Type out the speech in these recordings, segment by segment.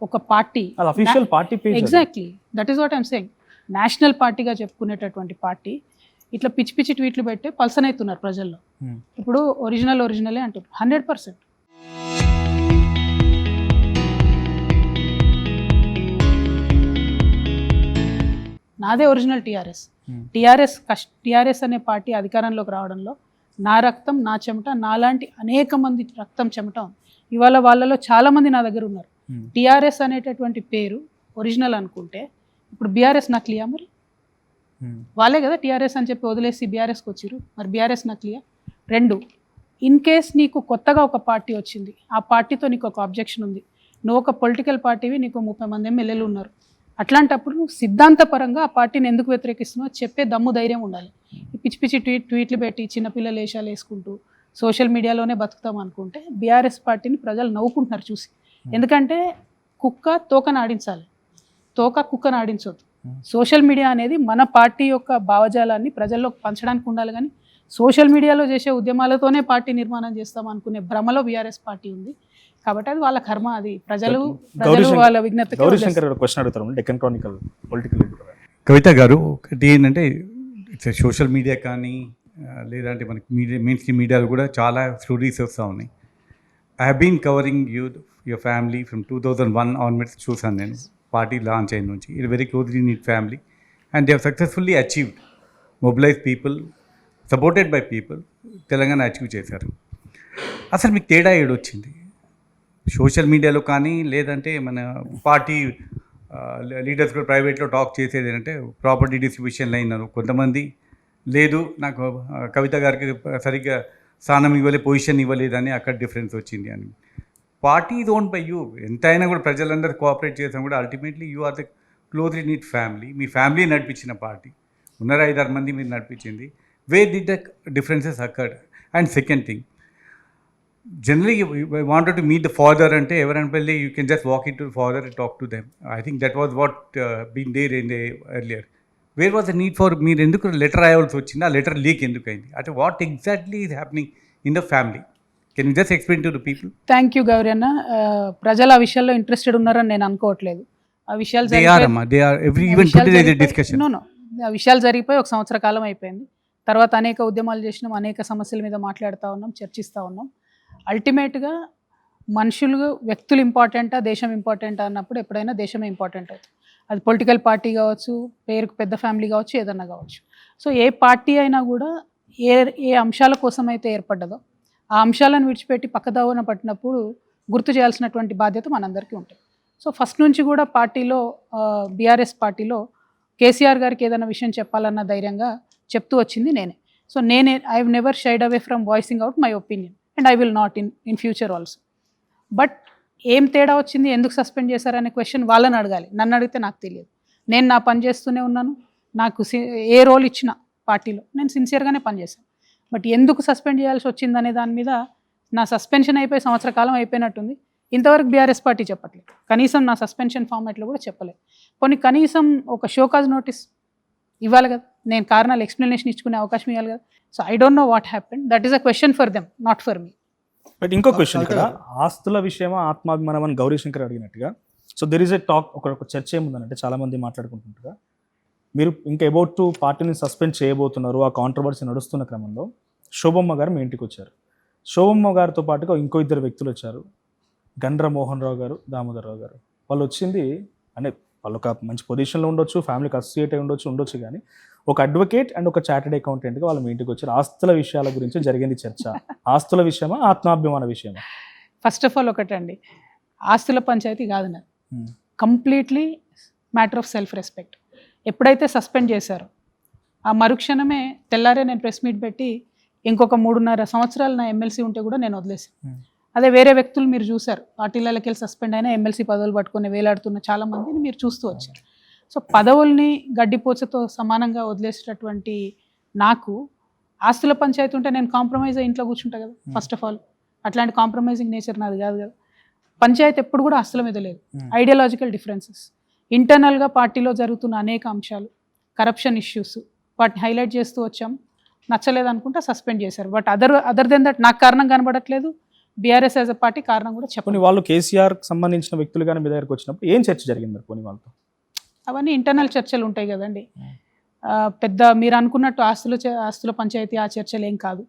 ఒక party official party page exactly that is what I'm saying national పార్టీగా చెప్పుకునేటటువంటి party ఇట్లా పిచ్చి పిచ్చి ట్వీట్లు పెట్టి పల్సన్ అవుతున్నారు ప్రజల్లో. ఇప్పుడు ఒరిజినలే అంటారు 100%. నాదే ఒరిజినల్ టీఆర్ఎస్ అనే పార్టీ అధికారంలోకి రావడంలో నా రక్తం నా చెమట నాలాంటి అనేక మంది రక్తం చెమట ఉంది. ఇవాళ వాళ్ళలో చాలామంది నా దగ్గర ఉన్నారు. టీఆర్ఎస్ అనేటటువంటి పేరు ఒరిజినల్ అనుకుంటే ఇప్పుడు బీఆర్ఎస్ నకిలియా? మరి వాళ్ళే కదా టీఆర్ఎస్ అని చెప్పి వదిలేసి బీఆర్ఎస్కి వచ్చిరు. మరి బీఆర్ఎస్ నకిలియా? 2, ఇన్ కేస్ నీకు కొత్తగా ఒక పార్టీ వచ్చింది, ఆ పార్టీతో నీకు ఒక అబ్జెక్షన్ ఉంది, నువ్వు ఒక పొలిటికల్ పార్టీవి, నీకు 30 మంది ఎమ్మెల్యేలు ఉన్నారు, అట్లాంటప్పుడు నువ్వు సిద్ధాంతపరంగా ఆ పార్టీని ఎందుకు వ్యతిరేకిస్తున్నావు చెప్పే దమ్ము ధైర్యం ఉండాలి. పిచ్చి పిచ్చి ట్వీట్లు పెట్టి చిన్నపిల్లలు వేషాలు వేసుకుంటూ సోషల్ మీడియాలోనే బతుకుతాం అనుకుంటే బీఆర్ఎస్ పార్టీని ప్రజలు నవ్వుకుంటున్నారు చూసి. ఎందుకంటే కుక్క తోకను ఆడించాలి, తోక కుక్కను ఆడించవద్దు. సోషల్ మీడియా అనేది మన పార్టీ యొక్క భావజాలాన్ని ప్రజల్లోకి పంచడానికి ఉండాలి, కానీ సోషల్ మీడియాలో చేసే ఉద్యమాలతోనే పార్టీ నిర్మాణం చేస్తాం అనుకునే భ్రమలో బీఆర్ఎస్ పార్టీ ఉంది. కాబట్టి అది వాళ్ళ కర్మ, అది ప్రజలు వాళ్ళ విజ్ఞత. క్వశ్చన్ అడుగుతారు డెక్కన్ క్రానికల్ పొలిటికల్. కవిత గారు, ఒకటి ఏంటంటే సోషల్ మీడియా కానీ లేదంటే మనకి మెయిన్ స్ట్రీమ్ మీడియాలో కూడా చాలా స్టోరీస్ వస్తూ ఉన్నాయి. I have been covering your family from 2001 onwards చూసాను నేను. పార్టీ లాంచ్ అయిన నుంచి ఇది very closely neat family and they have successfully achieved, mobilise people, supported by people, Telangana achieve చేశారు. అసలు మీకు తేడా ఏడొచ్చింది సోషల్ మీడియాలో కానీ లేదంటే మన పార్టీ లీడర్స్ కూడా ప్రైవేట్లో టాక్ చేసేది ఏంటంటే ప్రాపర్టీ డిస్ట్రిబ్యూషన్లో అయినారు కొంతమంది, లేదు నాకు కవిత గారికి సరిగ్గా స్థానం ఇవ్వలేదు, పొజిషన్ ఇవ్వలేదని అక్కడ డిఫరెన్స్ వచ్చింది అని. Party is own by you. ఎంతైనా కూడా ప్రజలందరూ కోఆపరేట్ చేసాం కూడా ultimately you are the closely neat family. మీ ఫ్యామిలీ నడిపించిన పార్టీ ఉన్నారు, 5-6 మంది మీరు నడిపించింది. Way did the differences accord? And second thing, generally you wanted to meet the father ante everyone pelli you can just walk into the father and talk to them. I think that was what been there in the earlier. Where was the need for meer enduku letter rayalsi vachinda, letter leak enduku ayindi, ate what exactly is happening in the family? Can you just explain to the people? Thank you Gauri anna. ప్రజలు ఆ విషయాల్లో interested ఉన్నారని నేను అనుకోవట్లేదు. ఆ విషయాలు they are every even today there is a discussion. No ఆ విషయాలు జరిగిపోయి 1 సంవత్సర కాలం అయిపోయింది. తర్వాత అనేక ఉద్యమాలు చేసినాం, అనేక సమస్యల మీద మాట్లాడుతూ ఉన్నాం, చర్చిస్తూ ఉన్నాం. అల్టిమేట్గా మనుషులు, వ్యక్తులు ఇంపార్టెంటా దేశం ఇంపార్టెంటా అన్నప్పుడు ఎప్పుడైనా దేశమే ఇంపార్టెంట్ అవుతుంది. అది పొలిటికల్ పార్టీ కావచ్చు, పేరుకు పెద్ద ఫ్యామిలీ కావచ్చు, ఏదన్నా కావచ్చు. సో ఏ పార్టీ అయినా కూడా ఏ అంశాల కోసం అయితే ఏర్పడ్డదో ఆ అంశాలను విడిచిపెట్టి పక్కదావున పట్టినప్పుడు గుర్తు చేయాల్సినటువంటి బాధ్యత మనందరికీ ఉంటుంది. సో ఫస్ట్ నుంచి కూడా పార్టీలో బీఆర్ఎస్ పార్టీలో కేసీఆర్ గారికి ఏదైనా విషయం చెప్పాలన్న ధైర్యంగా చెప్తూ వచ్చింది నేనే. So I have never shied away from voicing out my opinion and I will not in future also. But ఏం తేడా వచ్చింది, ఎందుకు సస్పెండ్ చేశారనే క్వశ్చన్ వాళ్ళని అడగాలి, నన్ను అడిగితే నాకు తెలియదు. నేను నా పని చేస్తూనే ఉన్నాను, నాకు ఏ రోల్ ఇచ్చినా పార్టీలో నేను సిన్సియర్గానే పనిచేశాను. బట్ ఎందుకు సస్పెండ్ చేయాల్సి వచ్చిందనే దాని మీద నా సస్పెన్షన్ అయిపోయి సంవత్సర కాలం అయిపోయినట్టుంది, ఇంతవరకు బీఆర్ఎస్ పార్టీ చెప్పట్లేదు. కనీసం నా సస్పెన్షన్ ఫార్మాట్లో కూడా చెప్పలేదు. కొన్ని కనీసం ఒక షోకాజ్ నోటీస్ ఇవ్వాలి కదా, నేను కారణాలు ఎక్స్ప్లెనేషన్ ఇచ్చుకునే అవకాశం ఇవ్వాలి కదా. So I don't know what happened, that is a question for them, not for me. But ఇంకో క్వశ్చన్ ఇక్కడ, ఆస్తుల విషయమా ఆత్మాభిమానం అని గౌరీ శంకర్ అడిగినట్టుగా, so there is a talk, ఒక చర్చ ఏముందంటే చాలామంది మాట్లాడుకుంటుంటారు, మీరు ఇంకా అబౌట్ టు పార్టీని సస్పెండ్ చేయబోతున్నారు, ఆ కాంట్రవర్సీ నడుస్తున్న క్రమంలో శోభమ్మ గారు మీ ఇంటికి వచ్చారు. శోభమ్మ గారితో పాటుగా ఇంకో 2 వ్యక్తులు వచ్చారు, గండ్ర మోహన్ రావు గారు, దామోదర్ రావు గారు. వాళ్ళు వచ్చింది అంటే వాళ్ళు ఒక మంచి పొజిషన్లో ఉండొచ్చు, ఫ్యామిలీకి అసోసియేట్ అయి ఉండొచ్చు, కానీ ఒక అడ్వకేట్ అండ్ ఒక చార్టెడ్ అకౌంటెంట్గా వాళ్ళు మీ ఇంటికి వచ్చారు. ఆస్తుల విషయాల గురించి జరిగింది చర్చ. ఆస్తుల విషయమా ఆత్మాభిమాన విషయమా? ఫస్ట్ ఆఫ్ ఆల్ ఒకటండి, ఆస్తుల పంచాయతీ కాదు నాది, completely matter of self respect. ఎప్పుడైతే సస్పెండ్ చేశారో ఆ మరుక్షణమే తెల్లారే నేను ప్రెస్ మీట్ పెట్టి ఇంకొక 3.5 సంవత్సరాలు నా ఎమ్మెల్సీ ఉంటే కూడా నేను వదిలేసాను. అదే వేరే వ్యక్తులు మీరు చూశారు, పార్టీలకి వెళ్ళి సస్పెండ్ అయినా ఎమ్మెల్సీ పదవులు పట్టుకొని వేలాడుతున్న చాలామందిని మీరు చూస్తూ వచ్చారు. సో పదవుల్ని గడ్డిపోచతో సమానంగా వదిలేసేటటువంటి నాకు ఆస్తుల పంచాయతీ ఉంటే నేను కాంప్రమైజ్ అయ్యి ఇంట్లో కూర్చుంటా కదా. ఫస్ట్ ఆఫ్ ఆల్ అట్లాంటి కాంప్రమైజింగ్ నేచర్ నాది కాదు కదా. పంచాయతీ ఎప్పుడు కూడా ఆస్తుల మీద లేదు, ఐడియాలజికల్ డిఫరెన్సెస్, ఇంటర్నల్గా పార్టీలో జరుగుతున్న అనేక అంశాలు, కరప్షన్ ఇష్యూస్, వాటిని హైలైట్ చేస్తూ వచ్చాం. నచ్చలేదు అనుకుంటే సస్పెండ్ చేశారు. బట్ అదర్ దెన్ దట్ నాకు కారణం కనబడట్లేదు, బీఆర్ఎస్ యాజ్ అ పార్టీ కారణం కూడా కొన్ని చెప్పండి. వాళ్ళు కేసీఆర్ సంబంధించిన వ్యక్తులు కానీ మీ దగ్గరకు వచ్చినప్పుడు ఏం చర్చ జరిగింది మరి కొన్ని వాళ్ళతో? అవన్నీ ఇంటర్నల్ చర్చలు ఉంటాయి కదండి. పెద్ద మీరు అనుకున్నట్టు ఆస్తుల పంచాయతీ ఆ చర్చలు ఏం కాదు.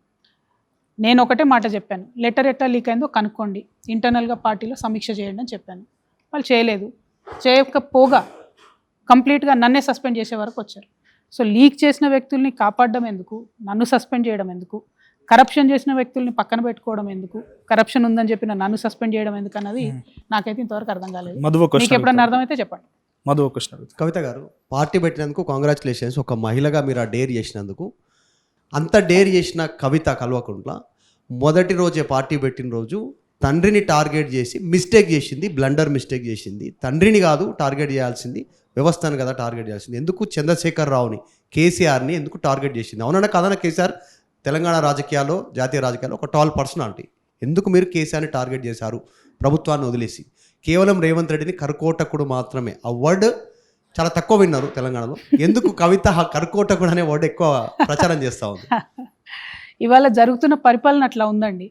నేను ఒకటే మాట చెప్పాను, లెటర్ ఎట్లా లీక్ అయిందో కనుక్కోండి, ఇంటర్నల్గా పార్టీలో సమీక్ష చేయండి అని చెప్పాను. వాళ్ళు చేయలేదు. చేయకపోగా కంప్లీట్గా నన్నే సస్పెండ్ చేసే వరకు వచ్చారు. సో లీక్ చేసిన వ్యక్తుల్ని కాపాడడం ఎందుకు, నన్ను సస్పెండ్ చేయడం ఎందుకు, కరప్షన్ చేసిన వ్యక్తుల్ని పక్కన పెట్టుకోవడం ఎందుకు, కరప్షన్ ఉందని చెప్పిన నన్ను సస్పెండ్ చేయడం ఎందుకు అన్నది నాకైతే ఇంతవరకు అర్థం కాలేదు. మీకు ఎప్పుడన్నా అర్థమైతే చెప్పండి. మధు ఒక క్వశ్చన్ అడుగుతా. కవిత గారు, పార్టీ పెట్టినందుకు కాంగ్రాచులేషన్స్. ఒక మహిళగా మీరు ఆ డేర్ చేసినందుకు. అంత డేర్ చేసిన కవిత కల్వకుంట్ల మొదటి రోజే పార్టీ పెట్టిన రోజు తండ్రిని టార్గెట్ చేసి మిస్టేక్ చేసింది, బ్లండర్ మిస్టేక్ చేసింది. తండ్రిని కాదు టార్గెట్ చేయాల్సింది, వ్యవస్థను కదా టార్గెట్ చేయాల్సింది. ఎందుకు చంద్రశేఖర్ రావుని, కేసీఆర్ని ఎందుకు టార్గెట్ చేసింది? అవునన్నా కాదన్నా కేసీఆర్ తెలంగాణ రాజకీయాల్లో, జాతీయ రాజకీయాల్లో ఒక టాల్ పర్సనాలిటీ. ఎందుకు మీరు కేసీఆర్ని టార్గెట్ చేశారు ప్రభుత్వాన్ని వదిలేసి? కేవలం రేవంత్ రెడ్డిని కర్కోటకుడు మాత్రమే, ఆ వర్డ్ చాలా తక్కువ విన్నారు తెలంగాణలో. ఎందుకు కవిత కర్కోటకుడు అనే వర్డ్ ఎక్కువ ప్రచారం చేస్తూ ఉంది? ఇవాళ జరుగుతున్న పరిపాలన అట్లా ఉందండి.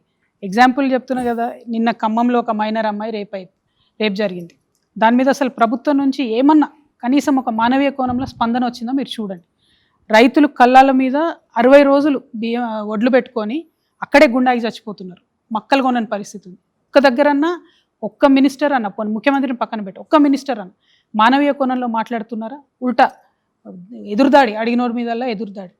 ఎగ్జాంపుల్ చెప్తున్నా కదా, నిన్న ఖమ్మంలో ఒక మైనర్ అమ్మాయి రేప్ జరిగింది. దాని మీద అసలు ప్రభుత్వం నుంచి ఏమన్నా కనీసం ఒక మానవీయ కోణంలో స్పందన వచ్చిందో మీరు చూడండి. రైతులు కళ్ళాల మీద 60 రోజులు ఒడ్లు పెట్టుకొని అక్కడే గుండాకి చచ్చిపోతున్నారు. మక్కలు కొనని పరిస్థితి ఉంది. ఒక్క దగ్గరన్నా ఒక్క మినిస్టర్ అన్న, ముఖ్యమంత్రిని పక్కన పెట్టి ఒక్క మినిస్టర్ అన్న మానవీయ కోణంలో మాట్లాడుతున్నారా? ఉల్టా ఎదురుదాడి, అడిగినోడి మీదల్లా ఎదురుదాడి.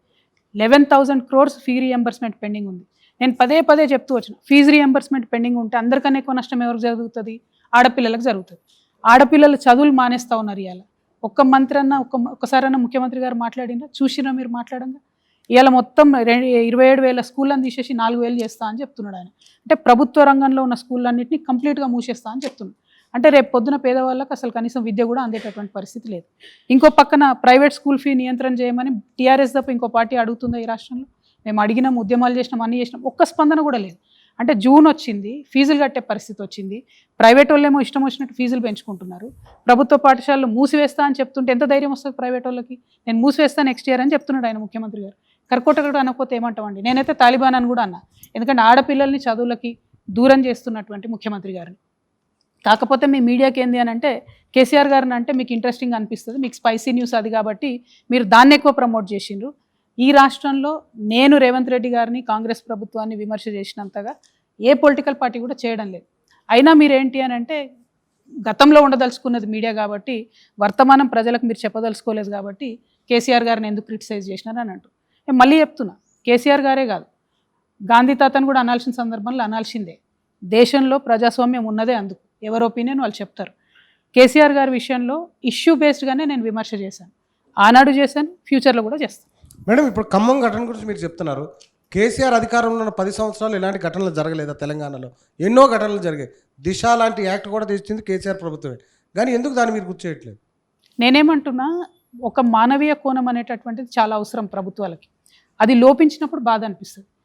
11,000 crores ఫీ రీఎంబర్స్మెంట్ పెండింగ్ ఉంది. నేను పదే చెప్తూ వచ్చిన, ఫీజు రీఎంబర్స్మెంట్ పెండింగ్ ఉంటే అందరికన్నా ఎక్కువ నష్టం ఎవరికి జరుగుతుంది? ఆడపిల్లలకు జరుగుతుంది. ఆడపిల్లలు చదువులు మానేస్తూ ఉన్నారు. ఇవాళ ఒక్క మంత్రి అన్న ఒక్కసారన్నా ముఖ్యమంత్రి గారు మాట్లాడినా చూసినా మీరు మాట్లాడంగా? ఇవాళ మొత్తం 27,000 స్కూళ్ళని తీసేసి 4,000 చేస్తా అని చెప్తున్నాడు ఆయన. అంటే ప్రభుత్వ రంగంలో ఉన్న స్కూళ్ళన్నింటినీ కంప్లీట్గా మూసేస్తా అని చెప్తున్నాడు. అంటే రేపు పొద్దున పేదవాళ్ళకి అసలు కనీసం విద్య కూడా అందేటటువంటి పరిస్థితి లేదు. ఇంకో పక్కన ప్రైవేట్ స్కూల్ ఫీ నియంత్రణ చేయమని టీఆర్ఎస్ తప్ప ఇంకో పార్టీ అడుగుతుందా ఈ రాష్ట్రంలో? మేము అడిగినాం, ఉద్యమాలు చేసినాం, అన్నీ చేసినాం, ఒక్క స్పందన కూడా లేదు. అంటే జూన్ వచ్చింది, ఫీజులు కట్టే పరిస్థితి వచ్చింది. ప్రైవేట్ వాళ్ళేమో ఇష్టం వచ్చినట్టు ఫీజులు పెంచుకుంటున్నారు. ప్రభుత్వ పాఠశాలలు మూసివేస్తా అని చెప్తుంటే ఎంత ధైర్యం వస్తుంది ప్రైవేట్ వాళ్ళకి? నేను మూసివేస్తా నెక్స్ట్ ఇయర్ అని చెప్తున్నాడు ఆయన ముఖ్యమంత్రి గారు. కర్కోటకుడు అనకపోతే ఏమంటామండి? నేనైతే తాలిబాన్ అని కూడా అన్నా, ఎందుకంటే ఆడపిల్లల్ని చదువులకి దూరం చేస్తున్నటువంటి ముఖ్యమంత్రి గారిని. కాకపోతే మీ మీడియాకి ఏంది అని అంటే, కేసీఆర్ గారిని అంటే మీకు ఇంట్రెస్టింగ్ అనిపిస్తుంది, మీకు స్పైసీ న్యూస్ అది కాబట్టి మీరు దాన్ని ఎక్కువ ప్రమోట్ చేసిండ్రు. ఈ రాష్ట్రంలో నేను రేవంత్ రెడ్డి గారిని, కాంగ్రెస్ ప్రభుత్వాన్ని విమర్శ చేసినంతగా ఏ పొలిటికల్ పార్టీ కూడా చేయడం లేదు. అయినా మీరేంటి అని అంటే, గతంలో ఉండదలుచుకున్నది మీడియా కాబట్టి, వర్తమానం ప్రజలకు మీరు చెప్పదలుచుకోలేదు కాబట్టి కేసీఆర్ గారిని ఎందుకు క్రిటిసైజ్ చేసినారు అని అంటూ. నేను మళ్ళీ చెప్తున్నా, కేసీఆర్ గారే కాదు, గాంధీ తాతను కూడా అనాల్సిన సందర్భంలో అనాల్సిందే. దేశంలో ప్రజాస్వామ్యం ఉన్నదే అందుకు, ఎవరి ఒపీనియన్ వాళ్ళు చెప్తారు. కేసీఆర్ గారి విషయంలో ఇష్యూ బేస్డ్గానే నేను విమర్శ చేశాను, ఆనాడు చేశాను, ఫ్యూచర్లో కూడా చేస్తాను. మేడం, ఇప్పుడు ఖమ్మం ఘటన గురించి మీరు చెప్తున్నారు. కేసీఆర్ అధికారంలో ఉన్న 10 సంవత్సరాలు ఎలాంటి ఘటనలు జరగలేదా తెలంగాణలో? ఎన్నో ఘటనలు జరిగాయి. దిశ లాంటి యాక్ట్ కూడా తెచ్చింది కేసీఆర్ ప్రభుత్వమే. కానీ ఎందుకు దాన్ని మీరు గుర్తు చేయట్లేదు? నేనేమంటున్నా, ఒక మానవీయ కోణం అనేటటువంటిది చాలా అవసరం ప్రభుత్వాలకి. అది లోపించినప్పుడు బాధ అనిపిస్తుంది.